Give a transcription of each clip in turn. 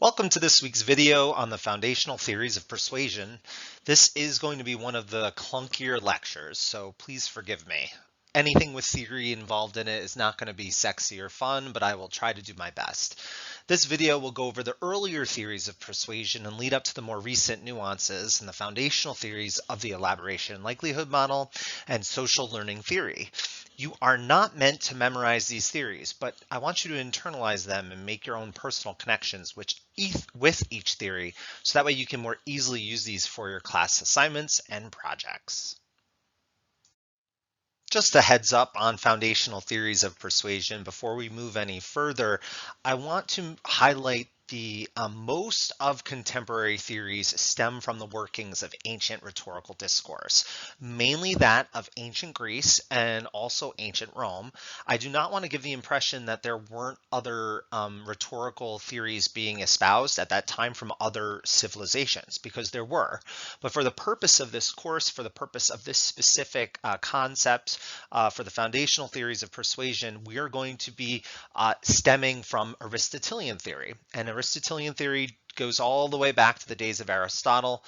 Welcome to this week's video on the foundational theories of persuasion. This is going to be one of the clunkier lectures, so please forgive me. Anything with theory involved in it is not going to be sexy or fun, but I will try to do my best. This video will go over the earlier theories of persuasion and lead up to the more recent nuances and the foundational theories of the elaboration and likelihood model and social learning theory. You are not meant to memorize these theories, but I want you to internalize them and make your own personal connections with each theory, so that way you can more easily use these for your class assignments and projects. Just a heads up on foundational theories of persuasion. Before we move any further, I want to highlight the most of contemporary theories stem from the workings of ancient rhetorical discourse, mainly that of ancient Greece and also ancient Rome. I do not want to give the impression that there weren't other rhetorical theories being espoused at that time from other civilizations, because there were. But for the purpose of this course, for the purpose of this specific concept, for the foundational theories of persuasion, we are going to be stemming from Aristotelian theory. And Aristotelian theory goes all the way back to the days of Aristotle,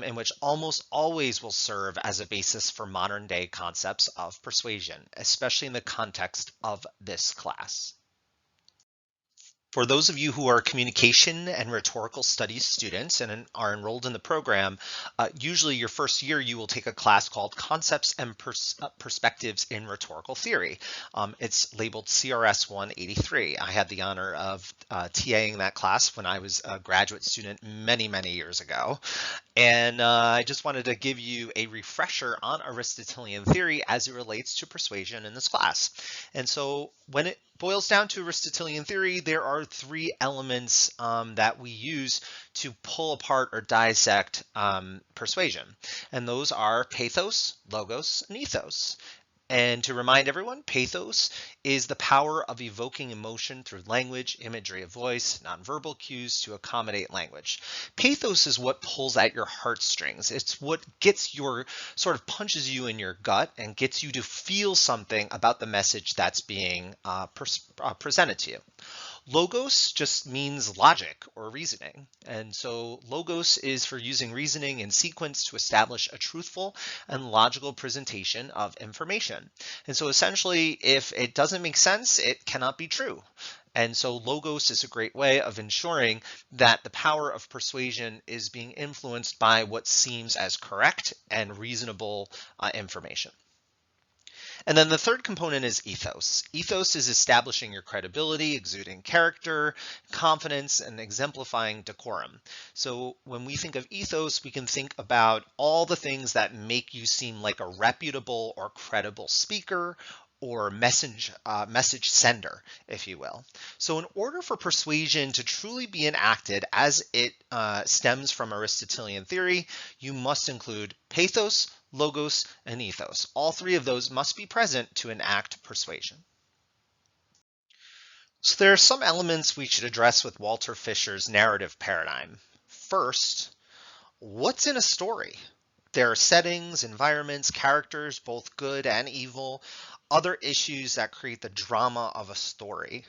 in which almost always will serve as a basis for modern day concepts of persuasion, especially in the context of this class. For those of you who are communication and rhetorical studies students and are enrolled in the program, usually your first year you will take a class called Concepts and Perspectives in Rhetorical Theory. It's labeled CRS 183. I had the honor of TAing that class when I was a graduate student many, many years ago. And I just wanted to give you a refresher on Aristotelian theory as it relates to persuasion in this class. And so when it boils down to Aristotelian theory, there are three elements that we use to pull apart or dissect persuasion. And those are pathos, logos, and ethos. And to remind everyone, pathos is the power of evoking emotion through language, imagery of voice, nonverbal cues to accommodate language. Pathos is what pulls at your heartstrings. It's what gets your, sort of punches you in your gut and gets you to feel something about the message that's being presented to you. Logos just means logic or reasoning. And so logos is for using reasoning in sequence to establish a truthful and logical presentation of information. And so essentially, if it doesn't make sense, it cannot be true. And so logos is a great way of ensuring that the power of persuasion is being influenced by what seems as correct and reasonable information. And then the third component is ethos. Ethos is establishing your credibility, exuding character, confidence, and exemplifying decorum. So when we think of ethos, we can think about all the things that make you seem like a reputable or credible speaker or message sender, if you will. So in order for persuasion to truly be enacted as it stems from Aristotelian theory, you must include pathos, logos, and ethos. All three of those must be present to enact persuasion. So there are some elements we should address with Walter Fisher's narrative paradigm. First, what's in a story? There are settings, environments, characters, both good and evil, other issues that create the drama of a story.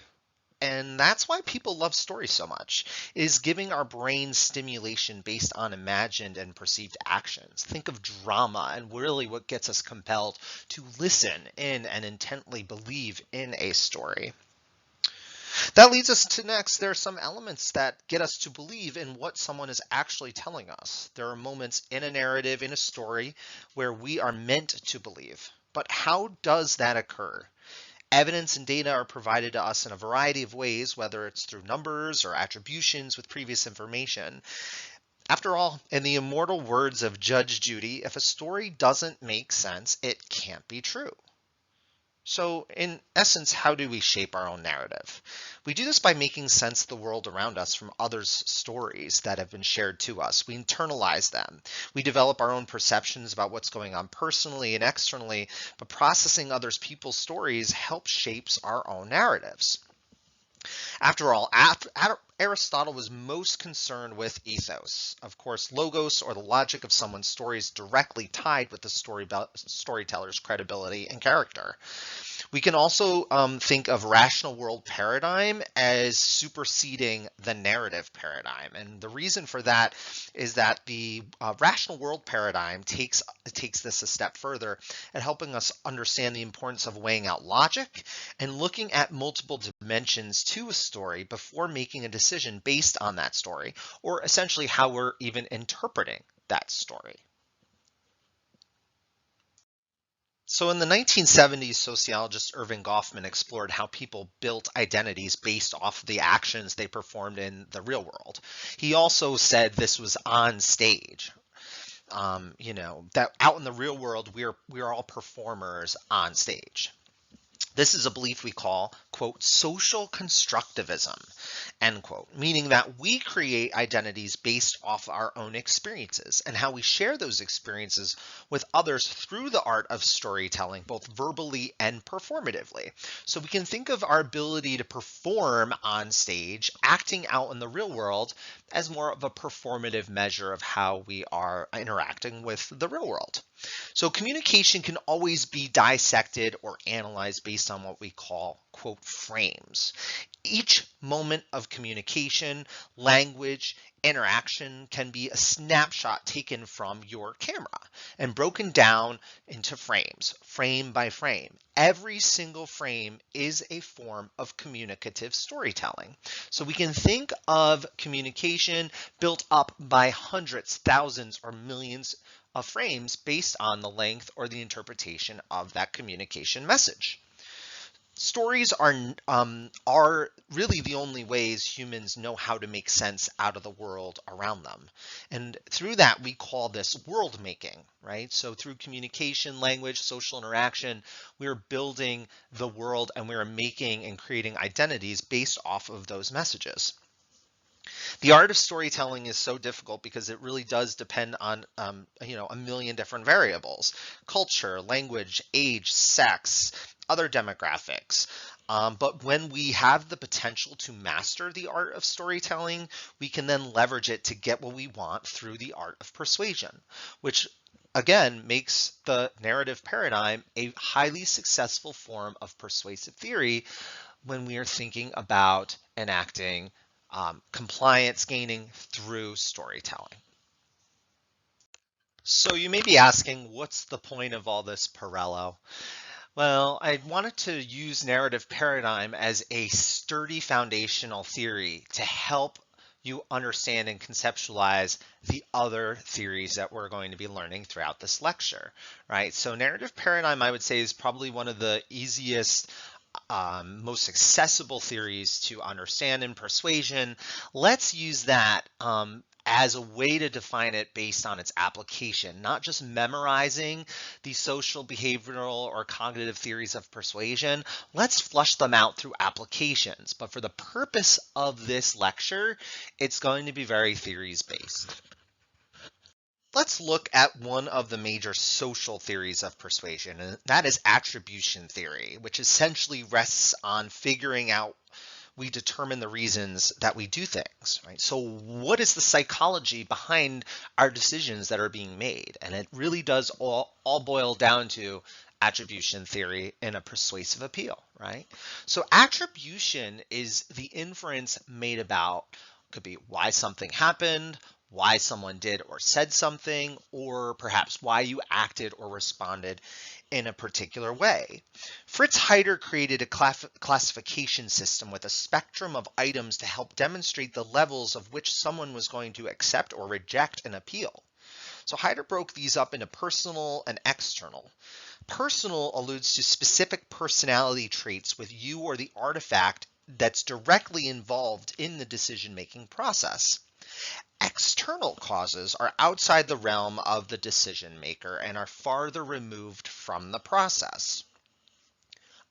And that's why people love stories so much, is giving our brain stimulation based on imagined and perceived actions. Think of drama and really what gets us compelled to listen in and intently believe in a story. That leads us to next, there are some elements that get us to believe in what someone is actually telling us. There are moments in a narrative, in a story, where we are meant to believe. But how does that occur? Evidence and data are provided to us in a variety of ways, whether it's through numbers or attributions with previous information. After all, in the immortal words of Judge Judy, if a story doesn't make sense, it can't be true. So in essence, how do we shape our own narrative? We do this by making sense of the world around us from others' stories that have been shared to us. We internalize them. We develop our own perceptions about what's going on personally and externally, but processing other people's stories helps shapes our own narratives. After all, Aristotle was most concerned with ethos. Of course, logos, or the logic of someone's story, is directly tied with the storyteller's credibility and character. We can also think of rational world paradigm as superseding the narrative paradigm. And the reason for that is that the rational world paradigm takes this a step further at helping us understand the importance of weighing out logic and looking at multiple dimensions to a story before making a decision based on that story, or essentially how we're even interpreting that story. So in the 1970s, sociologist Irving Goffman explored how people built identities based off the actions they performed in the real world. He also said this was on stage. That out in the real world, we're all performers on stage. This is a belief we call, quote, social constructivism, end quote, meaning that we create identities based off our own experiences and how we share those experiences with others through the art of storytelling, both verbally and performatively. So we can think of our ability to perform on stage, acting out in the real world, as more of a performative measure of how we are interacting with the real world. So communication can always be dissected or analyzed based on what we call, quote, frames. Each moment of communication, language, interaction can be a snapshot taken from your camera and broken down into frames, frame by frame. Every single frame is a form of communicative storytelling. So we can think of communication built up by hundreds, thousands, or millions of frames based on the length or the interpretation of that communication message. Stories are really the only ways humans know how to make sense out of the world around them. And through that, we call this world making, right? So through communication, language, social interaction, we're building the world and we're making and creating identities based off of those messages. The art of storytelling is so difficult because it really does depend on a million different variables: culture, language, age, sex, other demographics. But when we have the potential to master the art of storytelling, we can then leverage it to get what we want through the art of persuasion, which again makes the narrative paradigm a highly successful form of persuasive theory when we are thinking about enacting compliance gaining through storytelling. So you may be asking, what's the point of all this, Perrello? Well, I wanted to use narrative paradigm as a sturdy foundational theory to help you understand and conceptualize the other theories that we're going to be learning throughout this lecture, right? So narrative paradigm, I would say, is probably one of the easiest most accessible theories to understand in persuasion. Let's use that as a way to define it based on its application, not just memorizing the social, behavioral, or cognitive theories of persuasion. Let's flush them out through applications. But for the purpose of this lecture, it's going to be very theories based. Let's look at one of the major social theories of persuasion, and that is attribution theory, which essentially rests on figuring out we determine the reasons that we do things, right? So what is the psychology behind our decisions that are being made? And it really does all boil down to attribution theory in a persuasive appeal, right? So attribution is the inference made about, could be why something happened, why someone did or said something, or perhaps why you acted or responded in a particular way. Fritz Heider created a classification system with a spectrum of items to help demonstrate the levels of which someone was going to accept or reject an appeal. So Heider broke these up into personal and external. Personal alludes to specific personality traits with you or the artifact that's directly involved in the decision-making process. External causes are outside the realm of the decision maker and are farther removed from the process.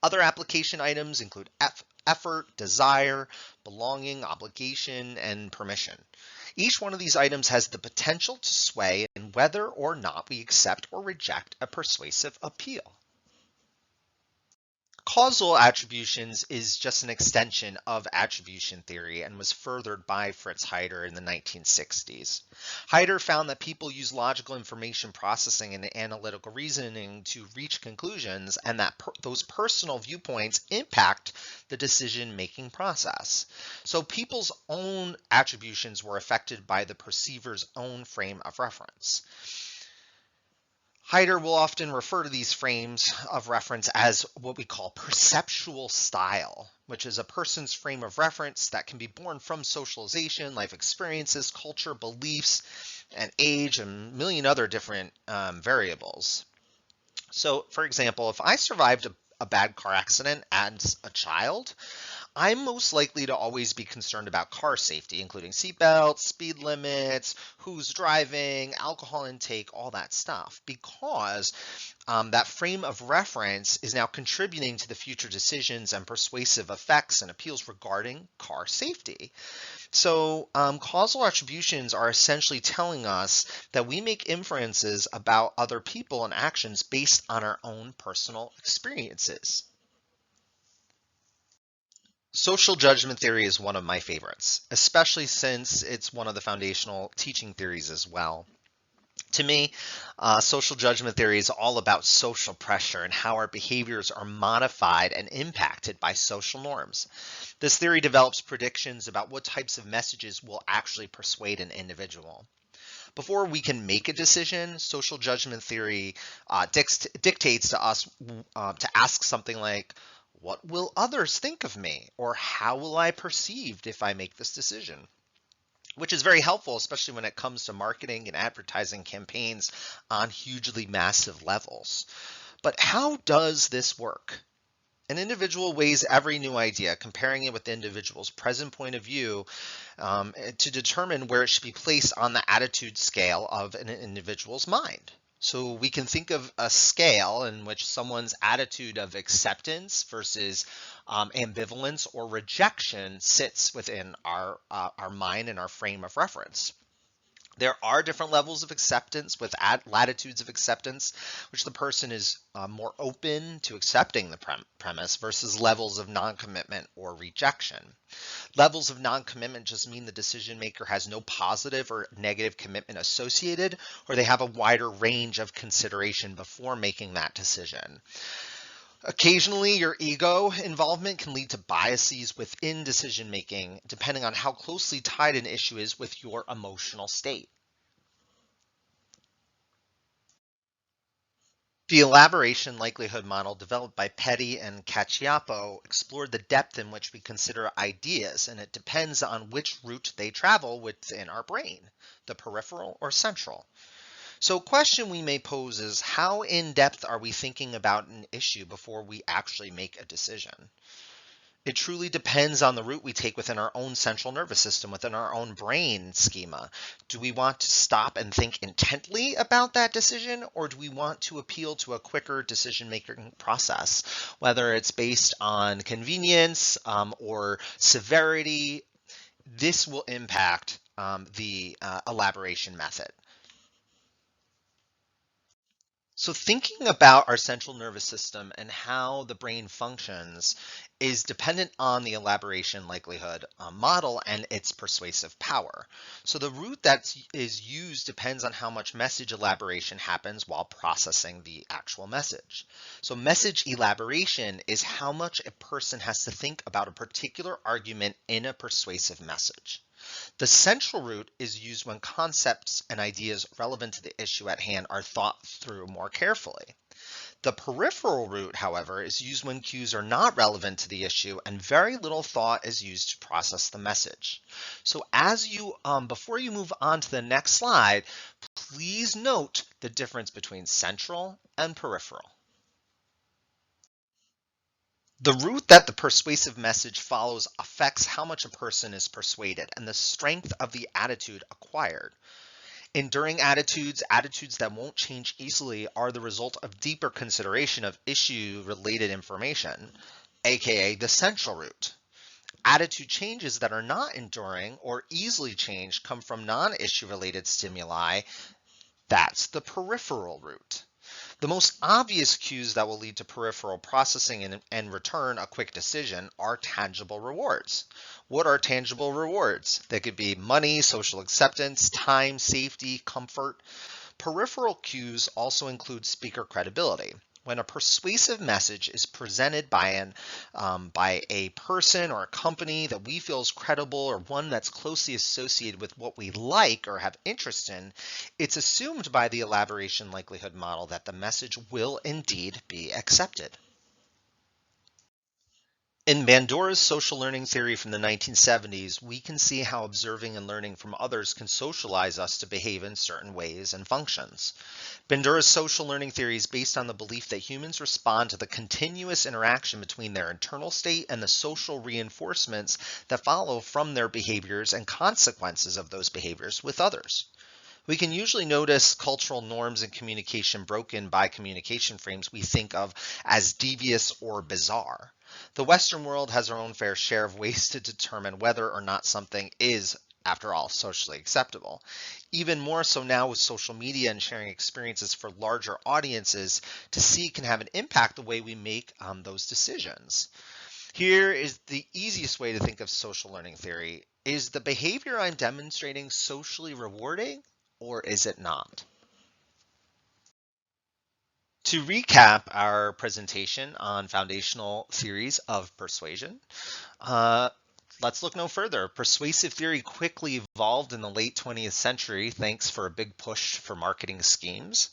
Other application items include effort, desire, belonging, obligation, and permission. Each one of these items has the potential to sway in whether or not we accept or reject a persuasive appeal. Causal attributions is just an extension of attribution theory and was furthered by Fritz Heider in the 1960s. Heider found that people use logical information processing and analytical reasoning to reach conclusions, and that those personal viewpoints impact the decision-making process. So people's own attributions were affected by the perceiver's own frame of reference. Heider will often refer to these frames of reference as what we call perceptual style, which is a person's frame of reference that can be born from socialization, life experiences, culture, beliefs, and age, and a million other different variables. So, for example, if I survived a bad car accident as a child, I'm most likely to always be concerned about car safety, including seatbelts, speed limits, who's driving, alcohol intake, all that stuff, because that frame of reference is now contributing to the future decisions and persuasive effects and appeals regarding car safety. So causal attributions are essentially telling us that we make inferences about other people and actions based on our own personal experiences. Social judgment theory is one of my favorites, especially since it's one of the foundational teaching theories as well. To me, social judgment theory is all about social pressure and how our behaviors are modified and impacted by social norms. This theory develops predictions about what types of messages will actually persuade an individual. Before we can make a decision, social judgment theory dictates to us to ask something like, what will others think of me? Or how will I perceived if I make this decision? Which is very helpful, especially when it comes to marketing and advertising campaigns on hugely massive levels. But how does this work? An individual weighs every new idea, comparing it with the individual's present point of view to determine where it should be placed on the attitude scale of an individual's mind. So we can think of a scale in which someone's attitude of acceptance versus ambivalence or rejection sits within our mind and our frame of reference. There are different levels of acceptance with latitudes of acceptance, which the person is more open to accepting the premise versus levels of non-commitment or rejection. Levels of non-commitment just mean the decision maker has no positive or negative commitment associated, or they have a wider range of consideration before making that decision. Occasionally, your ego involvement can lead to biases within decision making, depending on how closely tied an issue is with your emotional state. The elaboration likelihood model developed by Petty and Cacioppo explored the depth in which we consider ideas, and it depends on which route they travel within our brain, the peripheral or central. So a question we may pose is, how in depth are we thinking about an issue before we actually make a decision? It truly depends on the route we take within our own central nervous system, within our own brain schema. Do we want to stop and think intently about that decision, or do we want to appeal to a quicker decision-making process, whether it's based on convenience or severity? This will impact the elaboration method. So thinking about our central nervous system and how the brain functions is dependent on the elaboration likelihood model and its persuasive power. So the route that is used depends on how much message elaboration happens while processing the actual message. So message elaboration is how much a person has to think about a particular argument in a persuasive message. The central route is used when concepts and ideas relevant to the issue at hand are thought through more carefully. The peripheral route, however, is used when cues are not relevant to the issue and very little thought is used to process the message. So before you move on to the next slide, please note the difference between central and peripheral. The route that the persuasive message follows affects how much a person is persuaded and the strength of the attitude acquired. Enduring attitudes that won't change easily, are the result of deeper consideration of issue-related information, aka the central route. Attitude changes that are not enduring or easily changed come from non-issue related stimuli. That's the peripheral route. The most obvious cues that will lead to peripheral processing and return a quick decision are tangible rewards. What are tangible rewards? They could be money, social acceptance, time, safety, comfort. Peripheral cues also include speaker credibility. When a persuasive message is presented by a person or a company that we feel is credible or one that's closely associated with what we like or have interest in, it's assumed by the elaboration likelihood model that the message will indeed be accepted. In Bandura's social learning theory from the 1970s, we can see how observing and learning from others can socialize us to behave in certain ways and functions. Bandura's social learning theory is based on the belief that humans respond to the continuous interaction between their internal state and the social reinforcements that follow from their behaviors and consequences of those behaviors with others. We can usually notice cultural norms in communication broken by communication frames we think of as devious or bizarre. The Western world has our own fair share of ways to determine whether or not something is, after all, socially acceptable. Even more so now with social media and sharing experiences for larger audiences, to see can have an impact the way we make those decisions. Here is the easiest way to think of social learning theory. Is the behavior I'm demonstrating socially rewarding, or is it not? To recap our presentation on foundational theories of persuasion, uh, let's look no further. Persuasive theory quickly evolved in the late 20th century thanks for a big push for marketing schemes.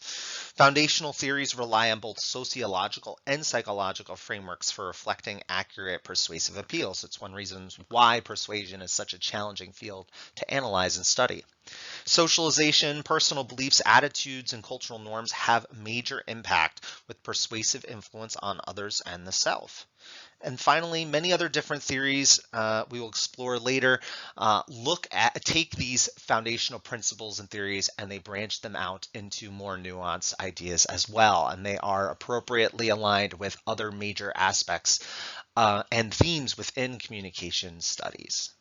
Foundational theories rely on both sociological and psychological frameworks for reflecting accurate persuasive appeals. It's one reason why persuasion is such a challenging field to analyze and study. Socialization, personal beliefs, attitudes, and cultural norms have major impact with persuasive influence on others and the self. And finally, many other different theories we will explore later take these foundational principles and theories and they branch them out into more nuanced ideas as well. And they are appropriately aligned with other major aspects and themes within communication studies.